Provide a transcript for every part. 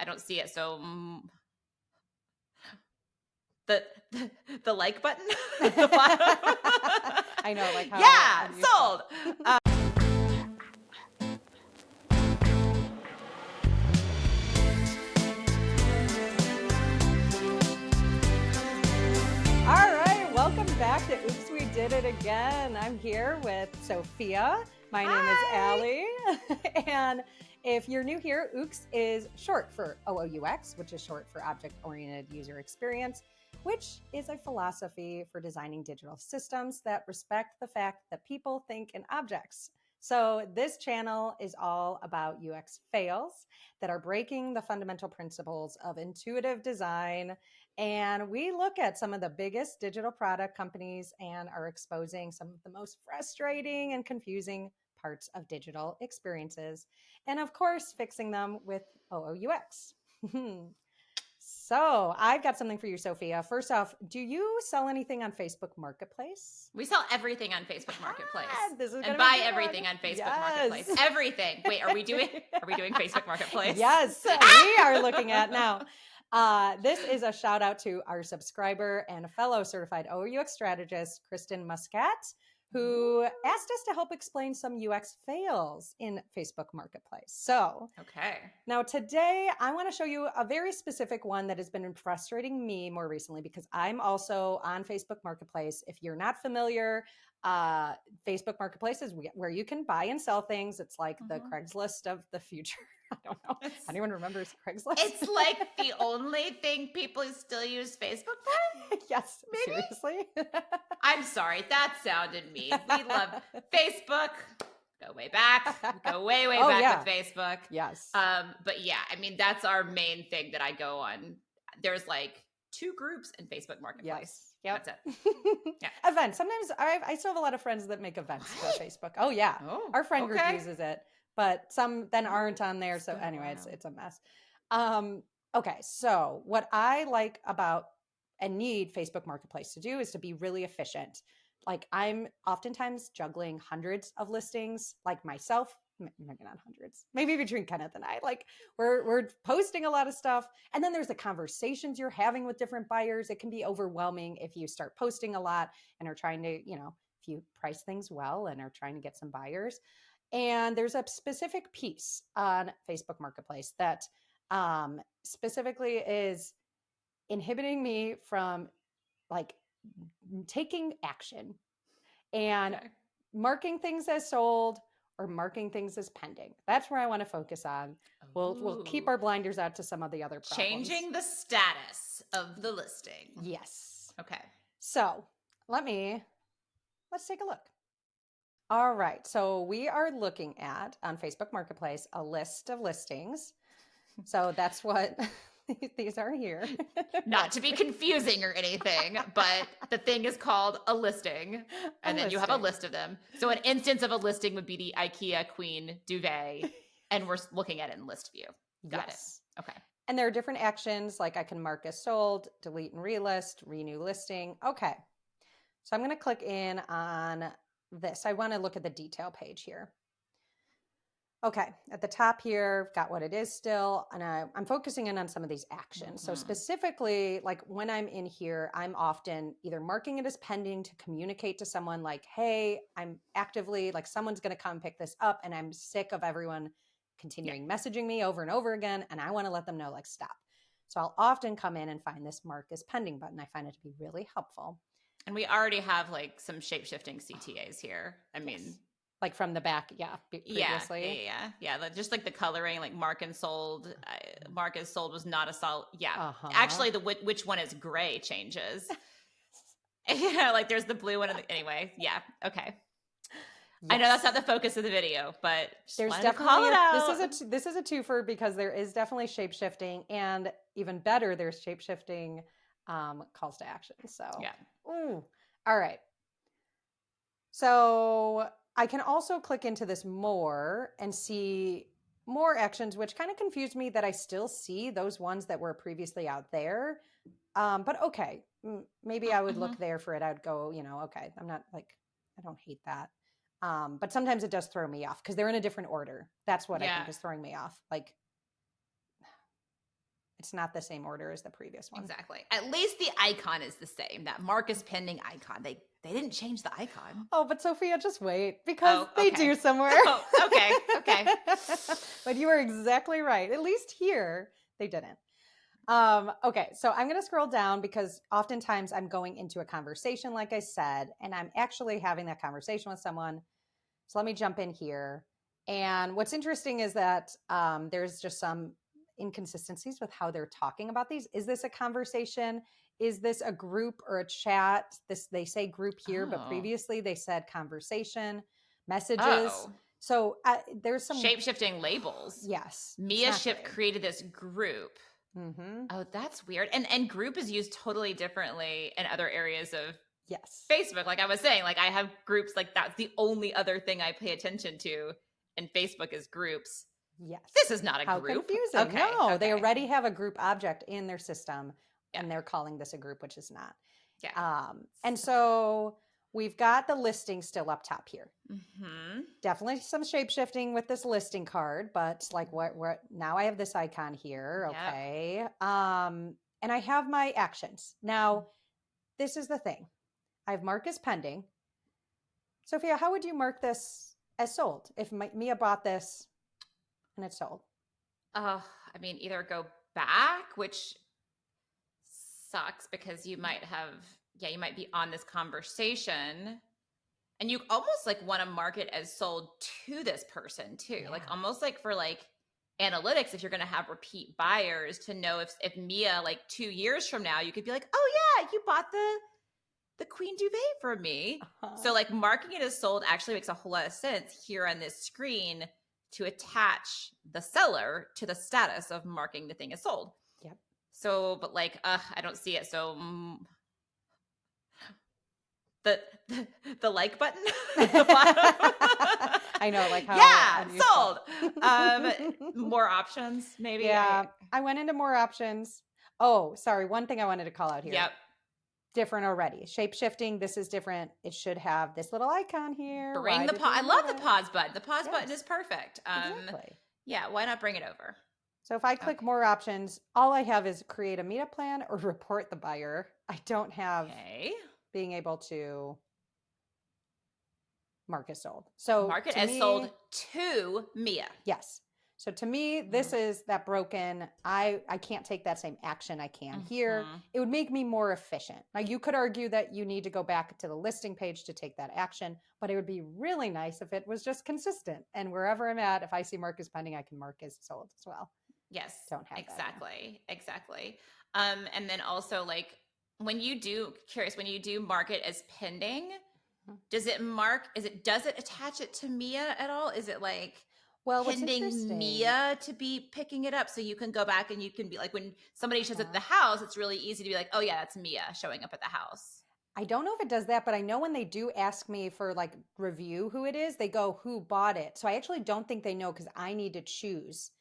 don't see it. So the like button at the bottom. I know, like how. Yeah, sold. All right, welcome back to Oops, We Did It Again. I'm here with Sophia. My name is Allie. And if you're new here, OOUX is short for OOUX, which is short for Object-Oriented User Experience, which is a philosophy for designing digital systems that respect the fact that people think in objects. So this channel is all about UX fails that are breaking the fundamental principles of intuitive design. And we look at some of the biggest digital product companies and are exposing some of the most frustrating and confusing parts of digital experiences. And of course, fixing them with OOUX. So I've got something for you, Sophia. First off, do you sell anything on Facebook Marketplace? We sell everything on Facebook Marketplace. This is and buy everything on Facebook Marketplace. Everything. Wait, are we doing Facebook Marketplace? Yes, we are looking at now. This is a shout out to our subscriber and fellow certified OOUX strategist, Kristen Muscat, who asked us to help explain some UX fails in Facebook Marketplace. So, okay. Now today I want to show you a very specific one that has been frustrating me more recently because I'm also on Facebook Marketplace. If you're not familiar, Facebook Marketplace is where you can buy and sell things. It's like the Craigslist of the future. I don't know. Anyone remembers Craigslist? It's like the only thing people still use Facebook for? Yes, maybe? Seriously. I'm sorry. That sounded mean. We love Facebook. Go way back. Go way back with Facebook. Yes. But yeah, I mean, that's our main thing that I go on. There's like 2 groups in Facebook Marketplace. Yes. Yep. That's it. Yeah. Events. Sometimes I still have a lot of friends that make events for Facebook. Oh yeah. Our friend group uses it, but some then aren't on there. So anyway, it's a mess. Okay. So what I like about and need Facebook Marketplace to do is to be really efficient. Like I'm oftentimes juggling hundreds of listings, like myself, maybe not hundreds, maybe between Kenneth and I, like we're posting a lot of stuff. And then there's the conversations you're having with different buyers. It can be overwhelming if you start posting a lot and are trying to, if you price things well and are trying to get some buyers. And there's a specific piece on Facebook Marketplace that specifically is inhibiting me from like taking action and marking things as sold or marking things as pending. That's where I want to focus on. We'll keep our blinders out to some of the other problems. Changing the status of the listing. Yes. Okay. So let's take a look. All right. So we are looking at on Facebook Marketplace a list of listings. So that's what these are here. Not to be confusing or anything, but the thing is called a listing. And then you have a list of them. So an instance of a listing would be the IKEA Queen duvet. And we're looking at it in list view. Got it. Okay. And there are different actions, like I can mark as sold, delete and relist, renew listing. Okay. So I'm going to click in on this. I want to look at the detail page here. Okay, at the top here, got what it is still, and I'm focusing in on some of these actions. So specifically, like when I'm in here, I'm often either marking it as pending to communicate to someone like, hey, I'm actively, like someone's going to come pick this up, and I'm sick of everyone continuing messaging me over and over again, and I want to let them know, like, stop. So I'll often come in and find this mark as pending button. I find it to be really helpful. And we already have like some shape-shifting CTAs here. I mean... Like from the back, previously. Yeah. Just like the coloring, like mark and sold. Mark as sold was not a solid. Yeah. Actually, the which one is gray changes. Yeah, like there's the blue one. Anyway, yeah. Okay. Yes. I know that's not the focus of the video, but there's definitely this is a twofer because there is definitely shape shifting, and even better, there's shape shifting calls to action. So yeah. Ooh. All right. So I can also click into this more and see more actions, which kind of confused me that I still see those ones that were previously out there. But okay, maybe I would look there for it. I'd go, okay, I'm not like, I don't hate that. But sometimes it does throw me off because they're in a different order. That's what I think is throwing me off. Like, It's not the same order as the previous one. Exactly. At least the icon is the same. That mark is pending icon. They didn't change the icon. Oh, but Sophia, just wait, because they do somewhere. Oh, okay. But you are exactly right. At least here, they didn't. Okay, so I'm going to scroll down because oftentimes I'm going into a conversation, like I said, and I'm actually having that conversation with someone. So let me jump in here. And what's interesting is that there's just some inconsistencies with how they're talking about these. Is this a conversation? Is this a group or a chat? They say group here, but previously they said conversation, messages. So there's some shape-shifting labels. Yes. Mia Ship created this group. Mm-hmm. Oh, that's weird. And group is used totally differently in other areas of Facebook. Like I was saying, like I have groups, like that's the only other thing I pay attention to in Facebook is groups. Yes. This is not a How group. Confusing. Okay. No, they already have a group object in their system and they're calling this a group, which is not. Yeah. And so we've got the listing still up top here. Mm-hmm. Definitely some shape shifting with this listing card, but like what now I have this icon here. Okay. Yep. And I have my actions. Now, this is the thing. I have mark as pending. Sophia, how would you mark this as sold if Mia bought this and it's sold? I mean, either go back, which sucks because you might have, you might be on this conversation and you almost like want to mark it as sold to this person too. Like almost like for like analytics, if you're going to have repeat buyers to know if Mia, like 2 years from now, you could be like, oh yeah, you bought the Queen Duvet from me. So like marking it as sold actually makes a whole lot of sense here on this screen to attach the seller to the status of marking the thing as sold. Yep. So, but like, I don't see it. So the like button. I know, like how sold. More options, maybe. Yeah, I went into more options. Oh, sorry. One thing I wanted to call out here. Yep. Different already. Shape shifting. This is different. It should have this little icon here. Bring the pause. I love the pause button. The pause button is perfect. Exactly. Yeah. Why not bring it over? So if I click more options, all I have is create a meetup plan or report the buyer. I don't have being able to mark as sold. So mark it as sold to Mia. Yes. So to me, this is that broken. I can't take that same action I can here. It would make me more efficient. Now you could argue that you need to go back to the listing page to take that action, but it would be really nice if it was just consistent. And wherever I'm at, if I see mark as pending, I can mark as sold as well. Yes. Don't have exactly. And then also like when you do mark it as pending, does it attach it to Mia at all? Is it like pending Mia to be picking it up so you can go back and you can be like, when somebody shows up at the house, it's really easy to be like, oh yeah, that's Mia showing up at the house. I don't know if it does that, but I know when they do ask me for like review who it is, they go, who bought it? So I actually don't think they know because I need to choose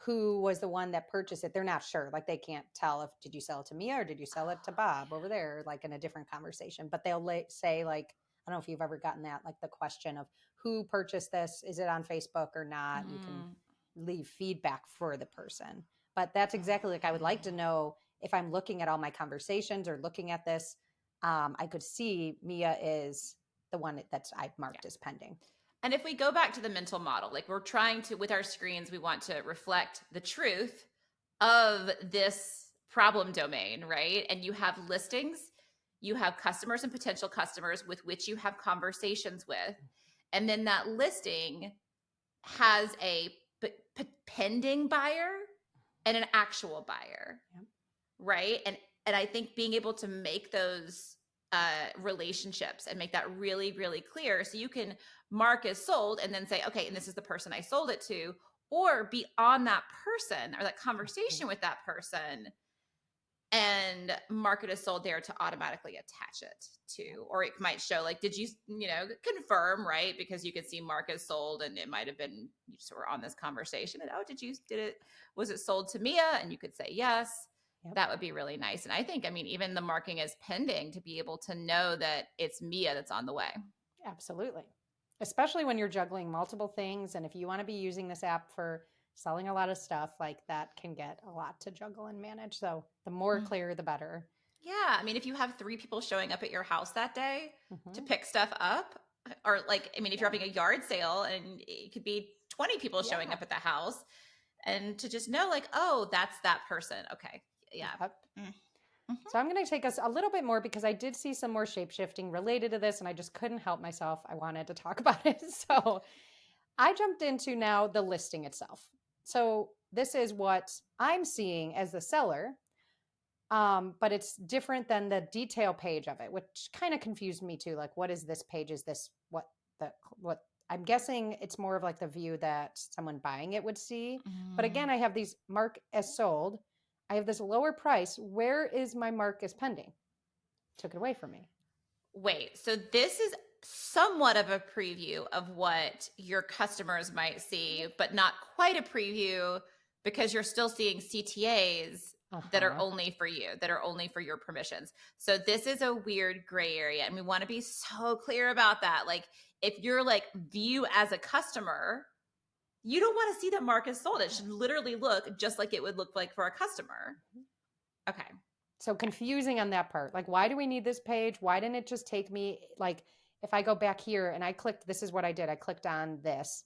who was the one that purchased it. They're not sure. Like they can't tell if, did you sell it to Mia or did you sell it to Bob over there? Like in a different conversation, but they'll say like, I don't know if you've ever gotten that, like the question of who purchased this? Is it on Facebook or not? You can leave feedback for the person. But that's exactly like I would like to know if I'm looking at all my conversations or looking at this, I could see Mia is the one that's I've marked as pending. And if we go back to the mental model, like we're trying to, with our screens, we want to reflect the truth of this problem domain, right? And you have listings, you have customers and potential customers with which you have conversations with. And then that listing has a pending buyer and an actual buyer, right? And I think being able to make those relationships and make that really, really clear so you can mark as sold and then say, okay, and this is the person I sold it to, or be on that person or that conversation with that person and mark it as sold there to automatically attach it to, or it might show like, did you confirm, right? Because you could see mark as sold and it might've been, you just were on this conversation and, was it sold to Mia? And you could say yes. Yep. That would be really nice. And I think, even the marking as pending to be able to know that it's Mia that's on the way. Absolutely. Especially when you're juggling multiple things. And if you want to be using this app for selling a lot of stuff, like that can get a lot to juggle and manage. So the more clear, the better. Yeah. I mean, if you have 3 people showing up at your house that day to pick stuff up, or like, I mean, if you're having a yard sale and it could be 20 people showing up at the house, and to just know like, oh, that's that person. Okay. Yeah. Yep. So I'm going to take us a little bit more because I did see some more shape-shifting related to this and I just couldn't help myself. I wanted to talk about it. So I jumped into now the listing itself. So this is what I'm seeing as the seller, but it's different than the detail page of it, which kind of confused me too. Like, what is this page? Is this what I'm guessing it's more of like the view that someone buying it would see. But again, I have these mark as sold. I have this lower price. Where is my mark as pending? Took it away from me. Wait, so this is somewhat of a preview of what your customers might see, but not quite a preview because you're still seeing CTAs that are only for you, that are only for your permissions. So this is a weird gray area. And we want to be so clear about that. Like if you're like view as a customer, you don't want to see that mark is sold. It should literally look just like it would look like for a customer. Okay. So confusing on that part. Like, why do we need this page? Why didn't it just take me, like, if I go back here and I clicked, this is what I did. I clicked on this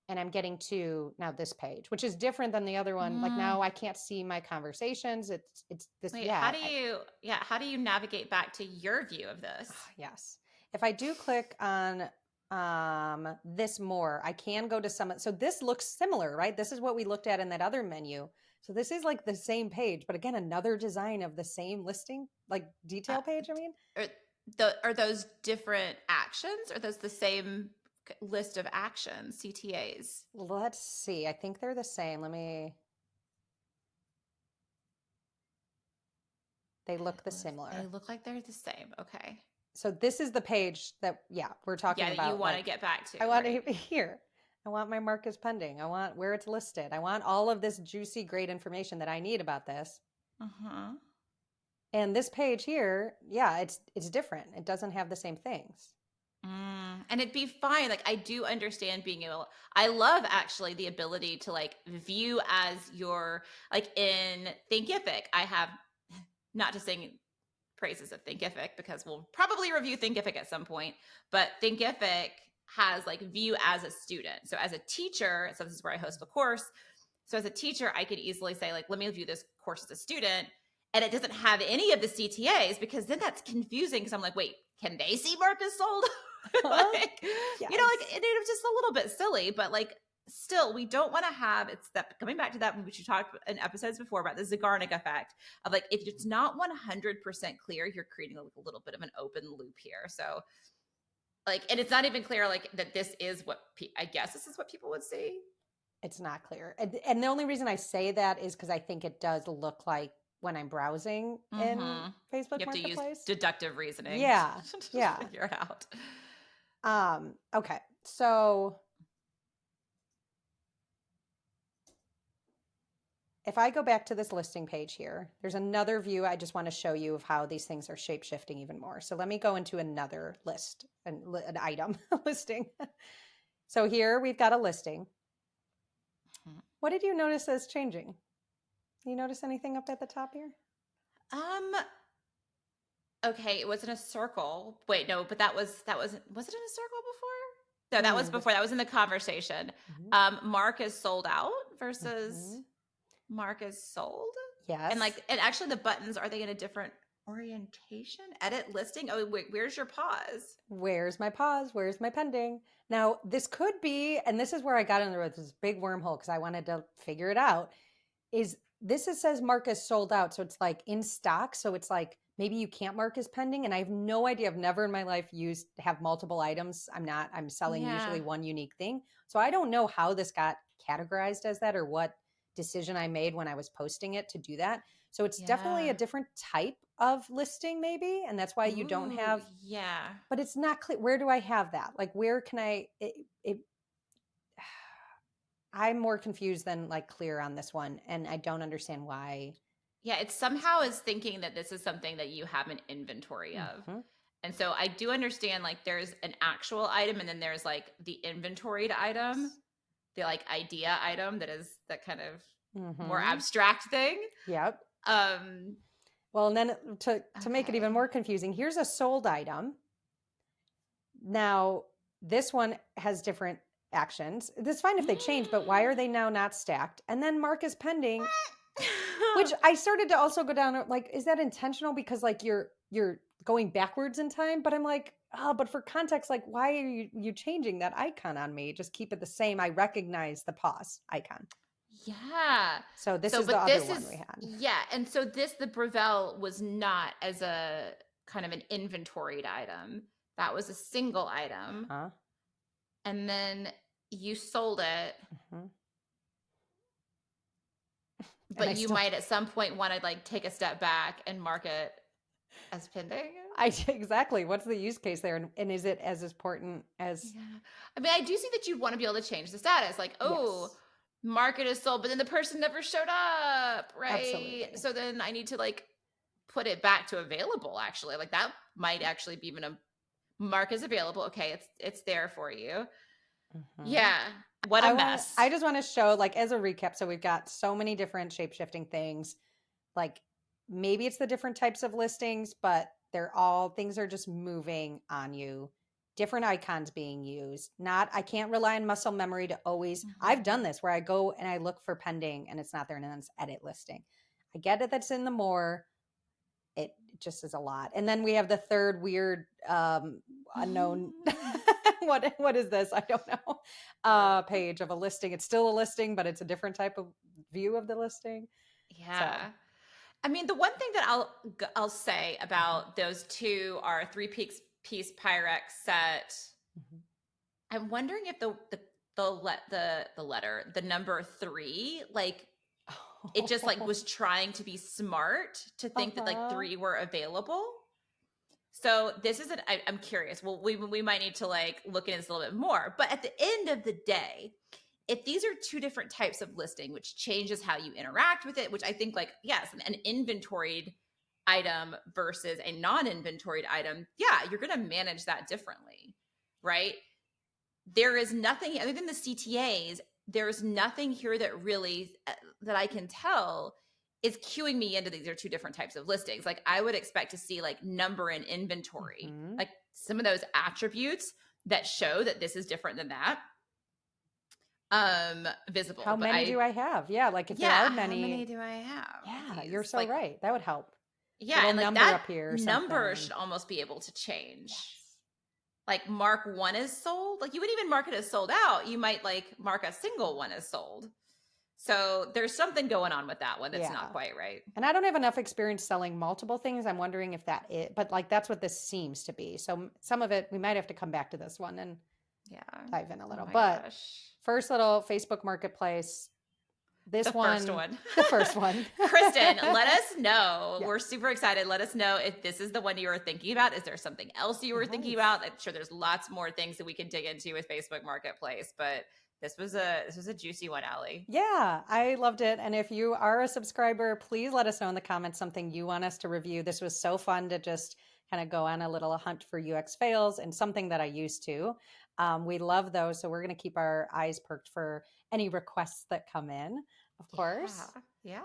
and I'm getting to now this page, which is different than the other one. Like now I can't see my conversations. It's this. Wait, how do you navigate back to your view of this? Yes. If I do click on this more, I can go to some, so this looks similar, right? This is what we looked at in that other menu. So this is like the same page, but again, another design of the same listing, like detail page, I mean. Are those different actions? Or are those the same list of actions, CTAs? Let's see. I think they're the same. They look similar. They look like they're the same. Okay. So this is the page that, we're talking about. Yeah, you want to get back to. I want to here. I want my mark is pending. I want where it's listed. I want all of this juicy, great information that I need about this. And this page here, it's different. It doesn't have the same things. And it'd be fine. Like I do understand being able, I love actually the ability to like view as your, like in Thinkific, I have, not to sing praises of Thinkific because we'll probably review Thinkific at some point, but Thinkific has like view as a student. So as a teacher, so this is where I host the course. So as a teacher, I could easily say like, let me view this course as a student. And it doesn't have any of the CTAs because then that's confusing because I'm like, wait, can they see Marcus sold? Like, yes. You know, like it was just a little bit silly, but like still we don't want to have, it's that coming back to that, which you talked in episodes before about the Zeigarnik effect of like, if it's not 100% clear, you're creating like a little bit of an open loop here. So like, and it's not even clear like that this is what, I guess this is what people would see. It's not clear. And the only reason I say that is because I think it does look like when I'm browsing in Facebook Marketplace. You have to use deductive reasoning. Yeah. To figure it out. Okay. So if I go back to this listing page here, there's another view I just want to show you of how these things are shape-shifting even more. So let me go into another list, an item listing. So here we've got a listing. What did you notice as changing? You notice anything up at the top here? Okay, it was in a circle. Wait, no, but was it in a circle before? No, that was before. That was in the conversation. Mark is sold out versus Mark is sold. Yes. And actually the buttons, are they in a different orientation? Edit listing. Oh, wait, where's your pause? Where's my pause? Where's my pending? Now, this could be, and this is where I got into this big wormhole because I wanted to figure it out, is this, it says mark as sold out. So it's like in stock. So it's like, maybe you can't mark as pending. And I have no idea. I've never in my life have multiple items. I'm selling usually one unique thing. So I don't know how this got categorized as that or what decision I made when I was posting it to do that. So it's definitely a different type of listing maybe. And that's why you don't have, but it's not clear. Where do I have that? Like, where can I'm more confused than like clear on this one. And I don't understand why. Yeah, it somehow is thinking that this is something that you have an inventory of. And so I do understand like there's an actual item and then there's like the inventoried item the like idea item that kind of more abstract thing. Yep. Well, and then to make it even more confusing, here's a sold item. Now, this one has different actions. It's fine if they change, but why are they now not stacked? And then mark as pending, which I started to also go down like, is that intentional? Because like you're going backwards in time, but I'm like, oh, but for context, like, why are you changing that icon on me? Just keep it the same. I recognize the pause icon. Yeah. So this is the other one we had. Yeah. And so the Breville was not as a kind of an inventoried item. That was a single item. And then you sold it. But you might at some point want to like take a step back and mark it as pending. Exactly. What's the use case there? And is it as important as... Yeah. I mean, I do see that you want to be able to change the status. Like, market is sold, but then the person never showed up, right? Absolutely. So then I need to like put it back to available, actually. Like that might actually be even a mark as available. Okay, it's there for you. Yeah. What a mess. I just want to show like as a recap. So we've got so many different shape-shifting things. Like maybe it's the different types of listings, but things are just moving on you. Different icons being used. I can't rely on muscle memory to always, I've done this where I go and I look for pending and it's not there and then it's edit listing. I get it. That's in the more, it just is a lot. And then we have the third weird, unknown, what is this? I don't know. Page of a listing. It's still a listing, but it's a different type of view of the listing. Yeah. So. I mean, the one thing that I'll say about those two are 3-piece Pyrex set. I'm wondering if the number 3, like it just like was trying to be smart to think that like 3 were available. So this is I'm curious. Well, we might need to like look into this a little bit more. But at the end of the day, if these are two different types of listing, which changes how you interact with it, which I think like, yes, an inventoried item versus a non-inventoried item, yeah, you're going to manage that differently, right? There is nothing other than the CTAs. There's nothing here that really, that I can tell is cueing me into these are two different types of listings. Like I would expect to see like number and inventory, like some of those attributes that show that this is different than that. Visible. How many do I have? Yeah. Like if there are many. How many do I have? Yeah, you're so like, right. That would help. Yeah. And like number that up here number should almost be able to change. Yes. Like mark 1 is sold. Like you wouldn't even mark it as sold out. You might like mark a single one as sold. So there's something going on with that one that's not quite right. And I don't have enough experience selling multiple things. I'm wondering if that is, but like that's what this seems to be. So some of it, we might have to come back to this one and dive in a little. But first little Facebook Marketplace. The first one. Kristen, let us know. Yeah. We're super excited. Let us know if this is the one you were thinking about. Is there something else you were thinking about? I'm sure there's lots more things that we can dig into with Facebook Marketplace, but this was a juicy one, Allie. Yeah, I loved it. And if you are a subscriber, please let us know in the comments something you want us to review. This was so fun to just kind of go on a little hunt for UX fails and something that I used to. We love those. So we're going to keep our eyes perked for any requests that come in, of course. Yeah.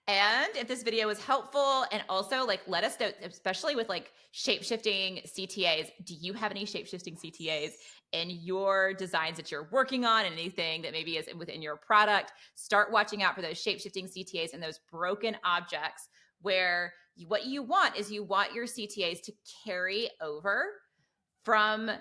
And if this video was helpful, and also like let us know, especially with like shape-shifting CTAs, do you have any shape-shifting CTAs in your designs that you're working on, and anything that maybe is within your product? Start watching out for those shape-shifting CTAs and those broken objects where what you want is you want your CTAs to carry over from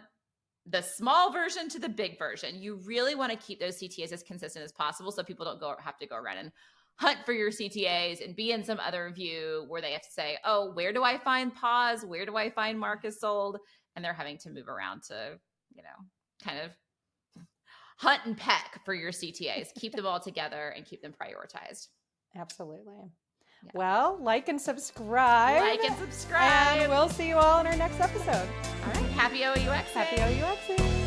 the small version to the big version. You really want to keep those CTAs as consistent as possible so people don't have to go around and hunt for your CTAs and be in some other view where they have to say, oh, where do I find pause? Where do I find mark as sold? And they're having to move around to, kind of hunt and peck for your CTAs. Keep them all together and keep them prioritized. Absolutely. Yeah. Well, like and subscribe. And we'll see you all in our next episode. All right. Happy OOUX. Happy OOUX.